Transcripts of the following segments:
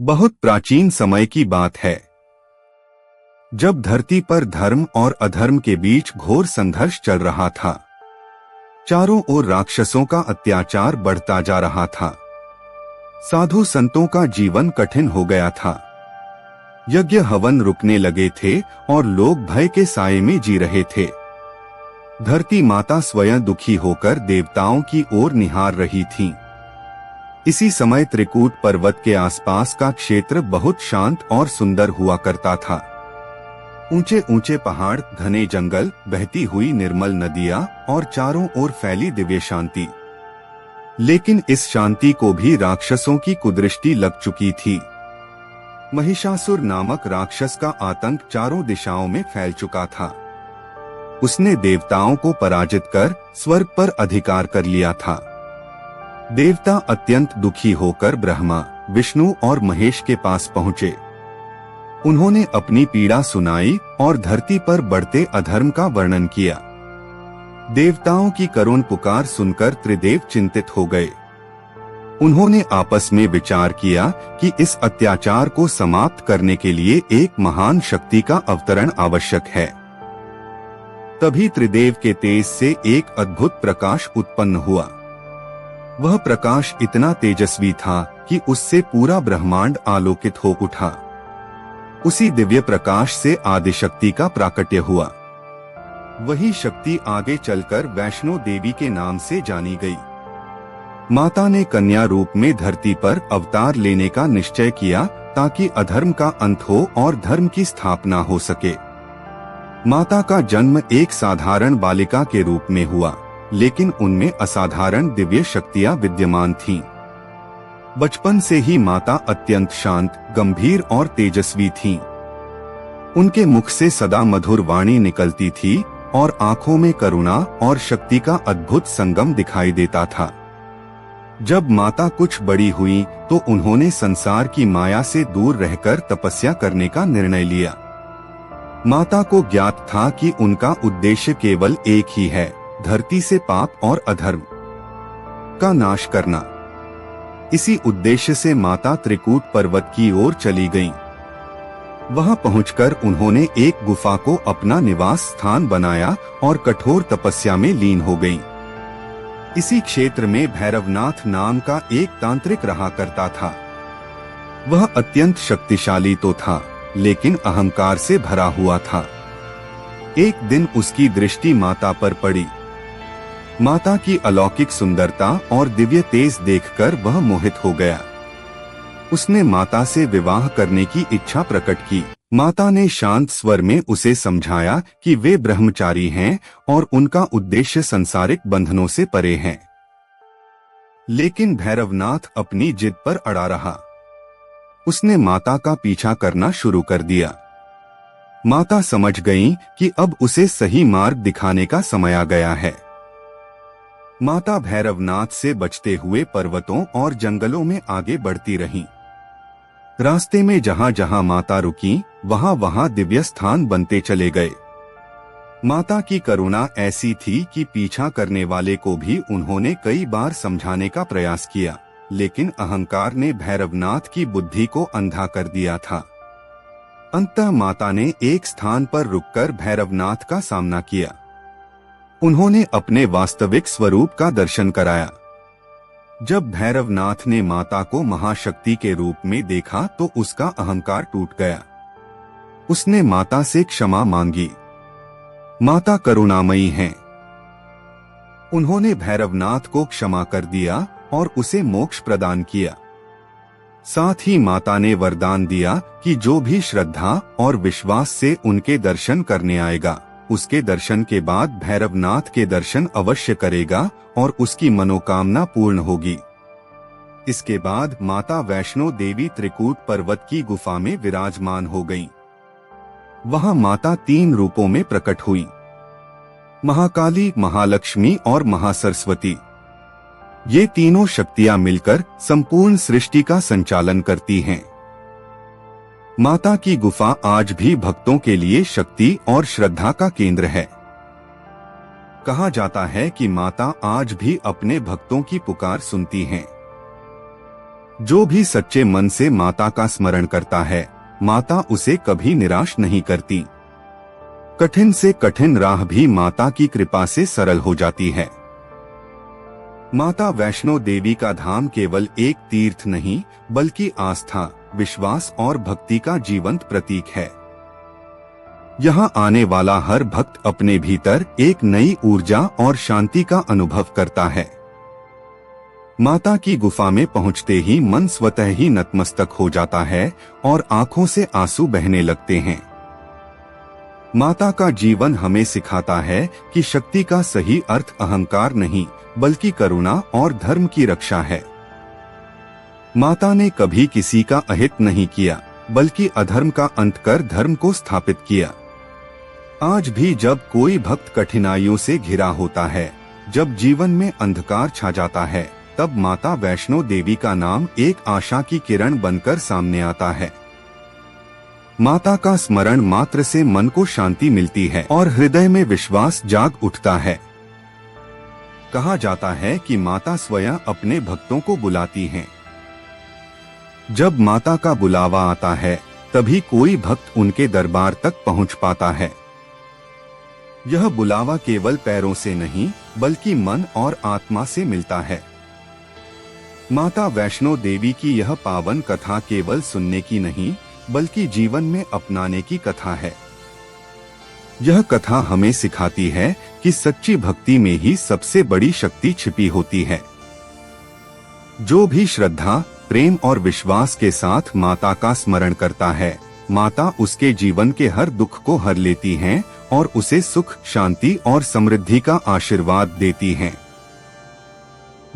बहुत प्राचीन समय की बात है, जब धरती पर धर्म और अधर्म के बीच घोर संघर्ष चल रहा था। चारों ओर राक्षसों का अत्याचार बढ़ता जा रहा था। साधु संतों का जीवन कठिन हो गया था। यज्ञ हवन रुकने लगे थे और लोग भय के साये में जी रहे थे। धरती माता स्वयं दुखी होकर देवताओं की ओर निहार रही थीं। इसी समय त्रिकूट पर्वत के आसपास का क्षेत्र बहुत शांत और सुंदर हुआ करता था। ऊंचे ऊंचे पहाड़, घने जंगल, बहती हुई निर्मल नदियां और चारों ओर फैली दिव्य शांति। लेकिन इस शांति को भी राक्षसों की कुदृष्टि लग चुकी थी। महिषासुर नामक राक्षस का आतंक चारों दिशाओं में फैल चुका था। उसने देवताओं को पराजित कर स्वर्ग पर अधिकार कर लिया था। देवता अत्यंत दुखी होकर ब्रह्मा, विष्णु और महेश के पास पहुंचे। उन्होंने अपनी पीड़ा सुनाई और धरती पर बढ़ते अधर्म का वर्णन किया। देवताओं की करुण पुकार सुनकर त्रिदेव चिंतित हो गए। उन्होंने आपस में विचार किया कि इस अत्याचार को समाप्त करने के लिए एक महान शक्ति का अवतरण आवश्यक है। तभी त्रिदेव के तेज से एक अद्भुत प्रकाश उत्पन्न हुआ। वह प्रकाश इतना तेजस्वी था कि उससे पूरा ब्रह्मांड आलोकित हो उठा। उसी दिव्य प्रकाश से आदिशक्ति का प्राकट्य हुआ। वही शक्ति आगे चलकर वैष्णो देवी के नाम से जानी गई। माता ने कन्या रूप में धरती पर अवतार लेने का निश्चय किया ताकि अधर्म का अंत हो और धर्म की स्थापना हो सके। माता का जन्म एक साधारण बालिका के रूप में हुआ, लेकिन उनमें असाधारण दिव्य शक्तियां विद्यमान थीं। बचपन से ही माता अत्यंत शांत, गंभीर और तेजस्वी थीं। उनके मुख से सदा मधुर वाणी निकलती थी और आंखों में करुणा और शक्ति का अद्भुत संगम दिखाई देता था। जब माता कुछ बड़ी हुई तो उन्होंने संसार की माया से दूर रहकर तपस्या करने का निर्णय लिया। माता को ज्ञात था कि उनका उद्देश्य केवल एक ही है, धरती से पाप और अधर्म का नाश करना। इसी उद्देश्य से माता त्रिकूट पर्वत की ओर चली गईं। वहां पहुंचकर उन्होंने एक गुफा को अपना निवास स्थान बनाया और कठोर तपस्या में लीन हो गईं। इसी क्षेत्र में भैरवनाथ नाम का एक तांत्रिक रहा करता था। वह अत्यंत शक्तिशाली तो था, लेकिन अहंकार से भरा हुआ था। एक दिन उसकी दृष्टि माता पर पड़ी। माता की अलौकिक सुंदरता और दिव्य तेज देखकर वह मोहित हो गया। उसने माता से विवाह करने की इच्छा प्रकट की। माता ने शांत स्वर में उसे समझाया कि वे ब्रह्मचारी हैं और उनका उद्देश्य सांसारिक बंधनों से परे है। लेकिन भैरवनाथ अपनी जिद पर अड़ा रहा। उसने माता का पीछा करना शुरू कर दिया। माता समझ गईं कि अब उसे सही मार्ग दिखाने का समय आ गया है। माता भैरवनाथ से बचते हुए पर्वतों और जंगलों में आगे बढ़ती रहीं। रास्ते में जहां जहां माता रुकी, वहां वहां दिव्य स्थान बनते चले गए। माता की करुणा ऐसी थी कि पीछा करने वाले को भी उन्होंने कई बार समझाने का प्रयास किया, लेकिन अहंकार ने भैरवनाथ की बुद्धि को अंधा कर दिया था। अंततः माता ने एक स्थान पर रुककर भैरवनाथ का सामना किया। उन्होंने अपने वास्तविक स्वरूप का दर्शन कराया। जब भैरवनाथ ने माता को महाशक्ति के रूप में देखा तो उसका अहंकार टूट गया। उसने माता से क्षमा मांगी। माता करुणामयी हैं। उन्होंने भैरवनाथ को क्षमा कर दिया और उसे मोक्ष प्रदान किया। साथ ही माता ने वरदान दिया कि जो भी श्रद्धा और विश्वास से उनके दर्शन करने आएगा, उसके दर्शन के बाद भैरवनाथ के दर्शन अवश्य करेगा और उसकी मनोकामना पूर्ण होगी। इसके बाद माता वैष्णो देवी त्रिकूट पर्वत की गुफा में विराजमान हो गईं। वहां माता 3 रूपों में प्रकट हुई: महाकाली, महालक्ष्मी और महासरस्वती। ये तीनों शक्तियां मिलकर संपूर्ण सृष्टि का संचालन करती हैं। माता की गुफा आज भी भक्तों के लिए शक्ति और श्रद्धा का केंद्र है। कहा जाता है कि माता आज भी अपने भक्तों की पुकार सुनती हैं। जो भी सच्चे मन से माता का स्मरण करता है, माता उसे कभी निराश नहीं करती। कठिन से कठिन राह भी माता की कृपा से सरल हो जाती है। माता वैष्णो देवी का धाम केवल एक तीर्थ नहीं, बल्कि आस्था, विश्वास और भक्ति का जीवंत प्रतीक है। यहाँ आने वाला हर भक्त अपने भीतर एक नई ऊर्जा और शांति का अनुभव करता है। माता की गुफा में पहुँचते ही मन स्वतः ही नतमस्तक हो जाता है और आंखों से आंसू बहने लगते हैं। माता का जीवन हमें सिखाता है कि शक्ति का सही अर्थ अहंकार नहीं, बल्कि करुणा और धर्म की रक्षा है। माता ने कभी किसी का अहित नहीं किया, बल्कि अधर्म का अंत कर धर्म को स्थापित किया। आज भी जब कोई भक्त कठिनाइयों से घिरा होता है, जब जीवन में अंधकार छा जाता है, तब माता वैष्णो देवी का नाम एक आशा की किरण बनकर सामने आता है। माता का स्मरण मात्र से मन को शांति मिलती है और हृदय में विश्वास जाग उठता है। कहा जाता है कि माता स्वयं अपने भक्तों को बुलाती हैं। जब माता का बुलावा आता है, तभी कोई भक्त उनके दरबार तक पहुंच पाता है। यह बुलावा केवल पैरों से नहीं, बल्कि मन और आत्मा से मिलता है। माता वैष्णो देवी की यह पावन कथा केवल सुनने की नहीं, बल्कि जीवन में अपनाने की कथा है। यह कथा हमें सिखाती है कि सच्ची भक्ति में ही सबसे बड़ी शक्ति छिपी होती है। जो भी श्रद्धा, प्रेम और विश्वास के साथ माता का स्मरण करता है, माता उसके जीवन के हर दुख को हर लेती हैं और उसे सुख, शांति और समृद्धि का आशीर्वाद देती हैं।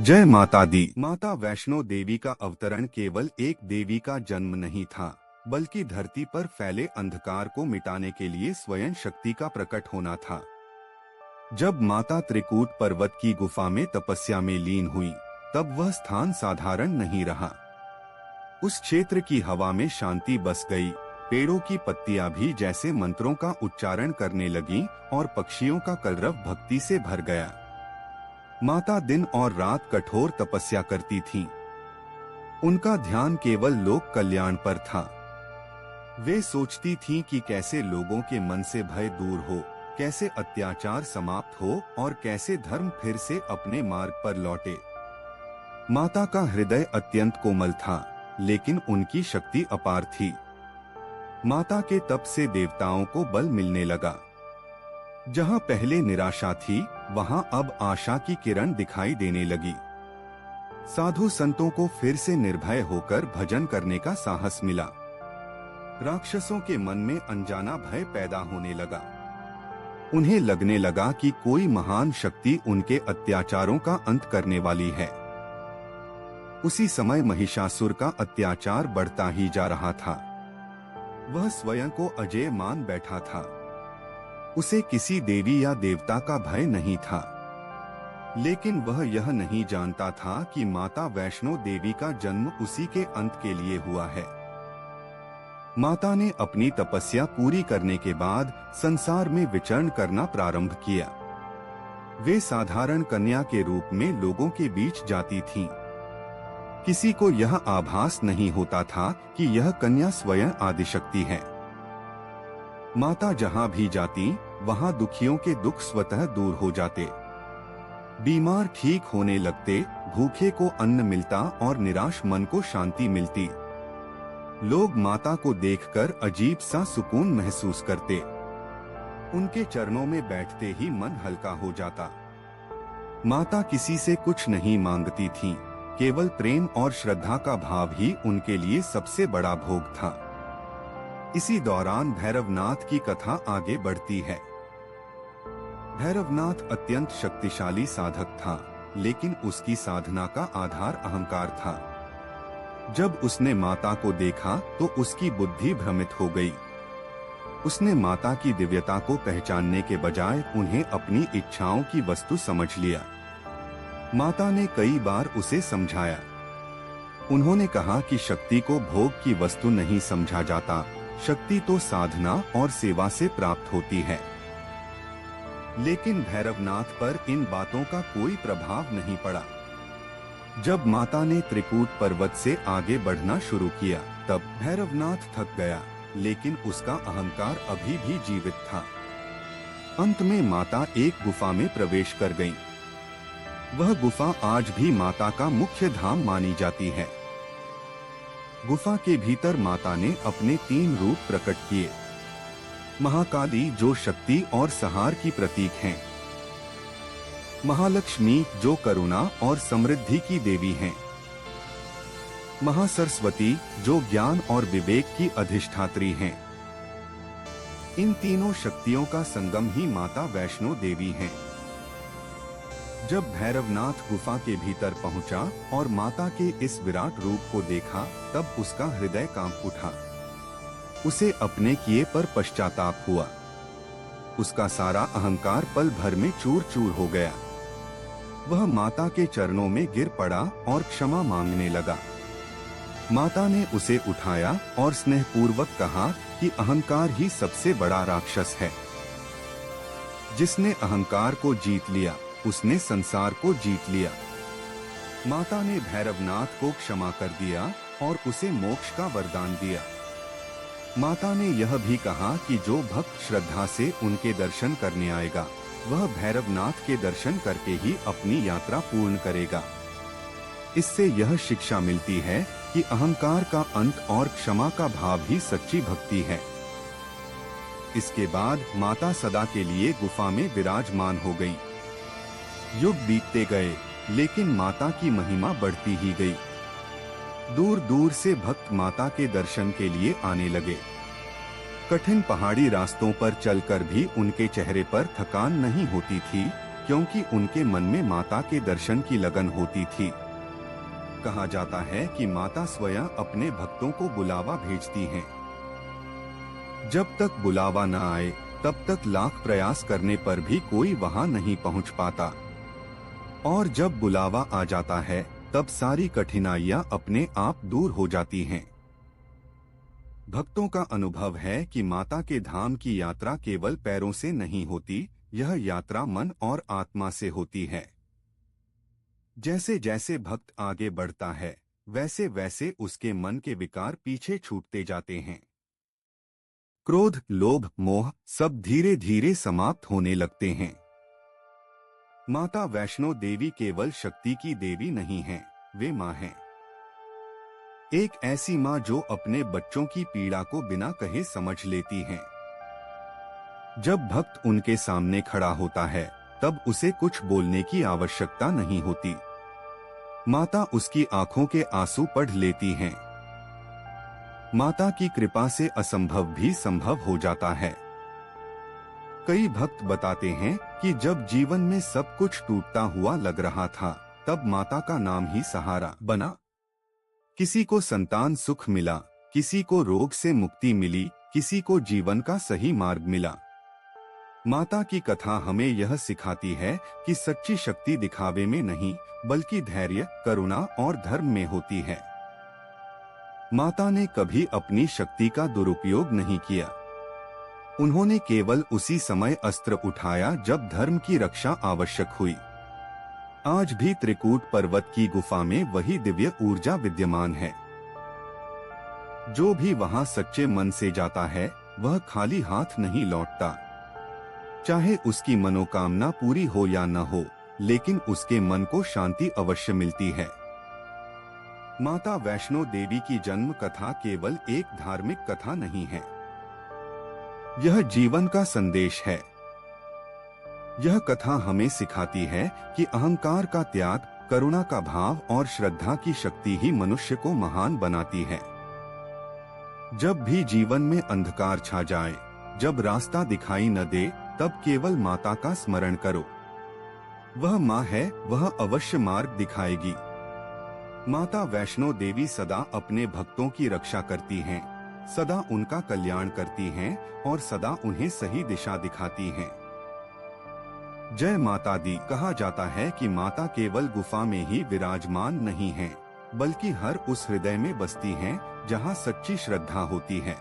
जय माता दी। माता वैष्णो देवी का अवतरण केवल एक देवी का जन्म नहीं था, बल्कि धरती पर फैले अंधकार को मिटाने के लिए स्वयं शक्ति का प्रकट होना था। जब माता त्रिकूट पर्वत की गुफा में तपस्या में लीन हुई, तब वह स्थान साधारण नहीं रहा। उस क्षेत्र की हवा में शांति बस गई, पेड़ों की पत्तियां भी जैसे मंत्रों का उच्चारण करने लगीं और पक्षियों का कलरव भक्ति से भर गया। माता दिन और रात कठोर तपस्या करती थीं। उनका ध्यान केवल लोक कल्याण पर था। वे सोचती थीं कि कैसे लोगों के मन से भय दूर हो, कैसे अत्याचार समाप्त हो और कैसे धर्म फिर से अपने मार्ग पर लौटे। माता का हृदय अत्यंत कोमल था, लेकिन उनकी शक्ति अपार थी। माता के तप से देवताओं को बल मिलने लगा। जहां पहले निराशा थी, वहां अब आशा की किरण दिखाई देने लगी। साधु संतों को फिर से निर्भय होकर भजन करने का साहस मिला। राक्षसों के मन में अनजाना भय पैदा होने लगा। उन्हें लगने लगा कि कोई महान शक्ति उनके अत्याचारों का अंत करने वाली है। उसी समय महिषासुर का अत्याचार बढ़ता ही जा रहा था। वह स्वयं को अजेय मान बैठा था। उसे किसी देवी या देवता का भय नहीं था, लेकिन वह यह नहीं जानता था कि माता वैष्णो देवी का जन्म उसी के अंत के लिए हुआ है। माता ने अपनी तपस्या पूरी करने के बाद संसार में विचरण करना प्रारंभ किया। वे साधारण कन्या के रूप में लोगों के बीच जाती थीं। किसी को यह आभास नहीं होता था कि यह कन्या स्वयं आदिशक्ति है। माता जहां भी जाती, वहां दुखियों के दुख स्वतः दूर हो जाते। बीमार ठीक होने लगते, भूखे को अन्न मिलता और निराश मन को शांति मिलती। लोग माता को देखकर अजीब सा सुकून महसूस करते। उनके चरणों में बैठते ही मन हल्का हो जाता। माता किसी से कुछ नहीं मांगती थीं, केवल प्रेम और श्रद्धा का भाव ही उनके लिए सबसे बड़ा भोग था। इसी दौरान भैरवनाथ की कथा आगे बढ़ती है। भैरवनाथ अत्यंत शक्तिशाली साधक था, लेकिन उसकी साधना का आधार अहंकार था। जब उसने माता को देखा तो उसकी बुद्धि भ्रमित हो गई। उसने माता की दिव्यता को पहचानने के बजाय उन्हें अपनी इच्छाओं की वस्तु समझ लिया। माता ने कई बार उसे समझाया। उन्होंने कहा कि शक्ति को भोग की वस्तु नहीं समझा जाता, शक्ति तो साधना और सेवा से प्राप्त होती है। लेकिन भैरवनाथ पर इन बातों का कोई प्रभाव नहीं पड़ा। जब माता ने त्रिकूट पर्वत से आगे बढ़ना शुरू किया, तब भैरवनाथ थक गया, लेकिन उसका अहंकार अभी भी जीवित था। अंत में माता एक गुफा में प्रवेश कर गईं। वह गुफा आज भी माता का मुख्य धाम मानी जाती है। गुफा के भीतर माता ने अपने 3 रूप प्रकट किए। महाकाली जो शक्ति और संहार की प्रतीक हैं, महालक्ष्मी जो करुणा और समृद्धि की देवी हैं, महासरस्वती जो ज्ञान और विवेक की अधिष्ठात्री हैं। इन तीनों शक्तियों का संगम ही माता वैष्णो देवी हैं। जब भैरवनाथ गुफा के भीतर पहुंचा और माता के इस विराट रूप को देखा, तब उसका हृदय कांप उठा। उसे अपने किए पर पश्चाताप हुआ। उसका सारा अहंकार पल भर में चूर चूर हो गया। वह माता के चरणों में गिर पड़ा और क्षमा मांगने लगा। माता ने उसे उठाया और स्नेहपूर्वक कहा कि अहंकार ही सबसे बड़ा राक्षस है। जिसने अहंकार को जीत लिया, उसने संसार को जीत लिया। माता ने भैरवनाथ को क्षमा कर दिया और उसे मोक्ष का वरदान दिया। माता ने यह भी कहा कि जो भक्त श्रद्धा से उनके दर्शन करने आएगा, वह भैरवनाथ के दर्शन करके ही अपनी यात्रा पूर्ण करेगा। इससे यह शिक्षा मिलती है कि अहंकार का अंत और क्षमा का भाव ही सच्ची भक्ति है। इसके बाद माता सदा के लिए गुफा में विराजमान हो गई। युग बीतते गए, लेकिन माता की महिमा बढ़ती ही गई। दूर दूर से भक्त माता के दर्शन के लिए आने लगे। कठिन पहाड़ी रास्तों पर चलकर भी उनके चेहरे पर थकान नहीं होती थी, क्योंकि उनके मन में माता के दर्शन की लगन होती थी। कहा जाता है कि माता स्वयं अपने भक्तों को बुलावा भेजती हैं। जब तक बुलावा न आए, तब तक लाख प्रयास करने पर भी कोई वहां नहीं पहुंच पाता। और जब बुलावा आ जाता है, तब सारी कठिनाइयां अपने आप दूर हो जाती हैं। भक्तों का अनुभव है कि माता के धाम की यात्रा केवल पैरों से नहीं होती, यह यात्रा मन और आत्मा से होती है। जैसे जैसे भक्त आगे बढ़ता है, वैसे वैसे उसके मन के विकार पीछे छूटते जाते हैं। क्रोध, लोभ, मोह सब धीरे धीरे समाप्त होने लगते हैं। माता वैष्णो देवी केवल शक्ति की देवी नहीं है, वे माँ हैं। एक ऐसी माँ जो अपने बच्चों की पीड़ा को बिना कहे समझ लेती हैं। जब भक्त उनके सामने खड़ा होता है, तब उसे कुछ बोलने की आवश्यकता नहीं होती। माता उसकी आंखों के आंसू पढ़ लेती हैं। माता की कृपा से असंभव भी संभव हो जाता है। कई भक्त बताते हैं कि जब जीवन में सब कुछ टूटता हुआ लग रहा था, तब माता का नाम ही सहारा बना। किसी को संतान सुख मिला, किसी को रोग से मुक्ति मिली, किसी को जीवन का सही मार्ग मिला। माता की कथा हमें यह सिखाती है कि सच्ची शक्ति दिखावे में नहीं, बल्कि धैर्य, करुणा और धर्म में होती है। माता ने कभी अपनी शक्ति का दुरुपयोग नहीं किया। उन्होंने केवल उसी समय अस्त्र उठाया जब धर्म की रक्षा आवश्यक हुई। आज भी त्रिकूट पर्वत की गुफा में वही दिव्य ऊर्जा विद्यमान है। जो भी वहां सच्चे मन से जाता है, वह खाली हाथ नहीं लौटता। चाहे उसकी मनोकामना पूरी हो या न हो, लेकिन उसके मन को शांति अवश्य मिलती है। माता वैष्णो देवी की जन्म कथा केवल एक धार्मिक कथा नहीं है, यह जीवन का संदेश है। यह कथा हमें सिखाती है कि अहंकार का त्याग, करुणा का भाव और श्रद्धा की शक्ति ही मनुष्य को महान बनाती है। जब भी जीवन में अंधकार छा जाए, जब रास्ता दिखाई न दे, तब केवल माता का स्मरण करो। वह माँ है, वह अवश्य मार्ग दिखाएगी। माता वैष्णो देवी सदा अपने भक्तों की रक्षा करती हैं, सदा उनका कल्याण करती हैं और सदा उन्हें सही दिशा दिखाती हैं। जय माता दी। कहा जाता है कि माता केवल गुफा में ही विराजमान नहीं है, बल्कि हर उस हृदय में बसती हैं जहां सच्ची श्रद्धा होती है।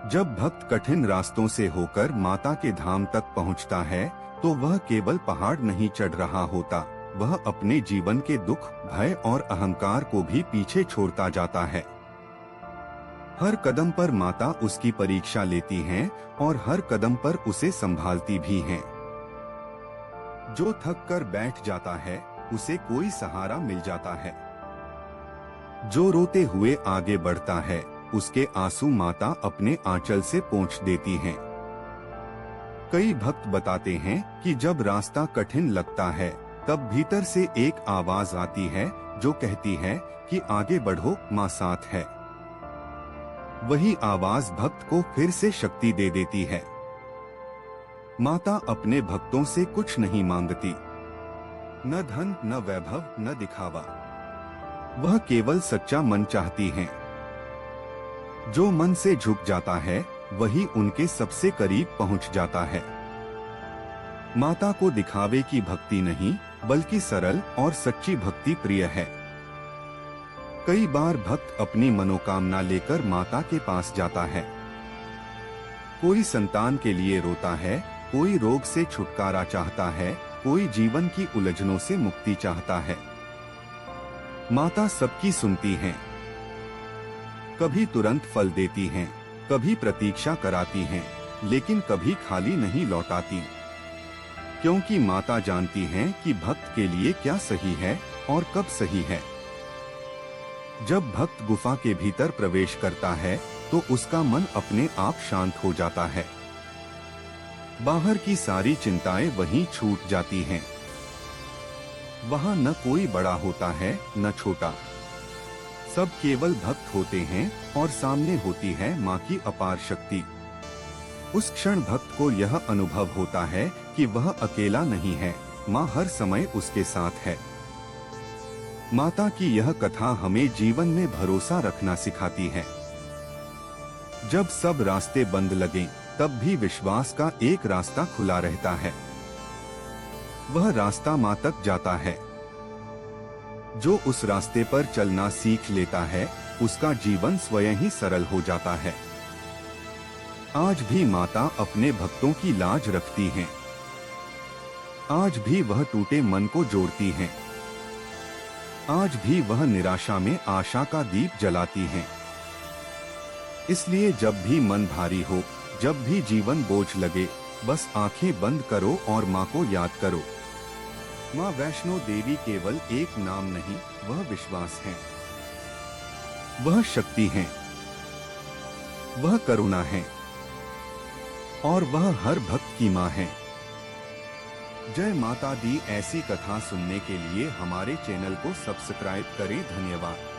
जब भक्त कठिन रास्तों से होकर माता के धाम तक पहुंचता है, तो वह केवल पहाड़ नहीं चढ़ रहा होता, वह अपने जीवन के दुख, भय और अहंकार को भी पीछे छोड़ता जाता है। हर कदम पर माता उसकी परीक्षा लेती हैं और हर कदम पर उसे संभालती भी हैं। जो थक कर बैठ जाता है उसे कोई सहारा मिल जाता है। जो रोते हुए आगे बढ़ता है उसके आंसू माता अपने आंचल से पोंछ देती हैं। कई भक्त बताते हैं कि जब रास्ता कठिन लगता है तब भीतर से एक आवाज आती है जो कहती है कि आगे बढ़ो, माँ साथ है। वही आवाज भक्त को फिर से शक्ति दे देती है। माता अपने भक्तों से कुछ नहीं मांगती, न धन, न वैभव, न दिखावा। वह केवल सच्चा मन चाहती हैं। जो मन से झुक जाता है वही उनके सबसे करीब पहुंच जाता है। माता को दिखावे की भक्ति नहीं बल्कि सरल और सच्ची भक्ति प्रिय है। कई बार भक्त अपनी मनोकामना लेकर माता के पास जाता है। कोई संतान के लिए रोता है, कोई रोग से छुटकारा चाहता है, कोई जीवन की उलझनों से मुक्ति चाहता है। माता सबकी सुनती हैं। कभी तुरंत फल देती हैं, कभी प्रतीक्षा कराती हैं, लेकिन कभी खाली नहीं लौटाती। क्योंकि माता जानती हैं कि भक्त के लिए क्या सही है और कब सही है। जब भक्त गुफा के भीतर प्रवेश करता है तो उसका मन अपने आप शांत हो जाता है। बाहर की सारी चिंताएं वहीं छूट जाती हैं। वहां न कोई बड़ा होता है न छोटा, सब केवल भक्त होते हैं और सामने होती है माँ की अपार शक्ति। उस क्षण भक्त को यह अनुभव होता है कि वह अकेला नहीं है, माँ हर समय उसके साथ है। माता की यह कथा हमें जीवन में भरोसा रखना सिखाती है। जब सब रास्ते बंद लगें, तब भी विश्वास का एक रास्ता खुला रहता है। वह रास्ता माँ तक जाता है। जो उस रास्ते पर चलना सीख लेता है उसका जीवन स्वयं ही सरल हो जाता है। आज भी माता अपने भक्तों की लाज रखती हैं। आज भी वह टूटे मन को जोड़ती हैं। आज भी वह निराशा में आशा का दीप जलाती हैं। इसलिए जब भी मन भारी हो, जब भी जीवन बोझ लगे, बस आंखें बंद करो और माँ को याद करो। माँ वैष्णो देवी केवल एक नाम नहीं, वह विश्वास है, वह शक्ति है, वह करुणा है और वह हर भक्त की माँ है। जय माता दी। ऐसी कथा सुनने के लिए हमारे चैनल को सब्सक्राइब करें। धन्यवाद।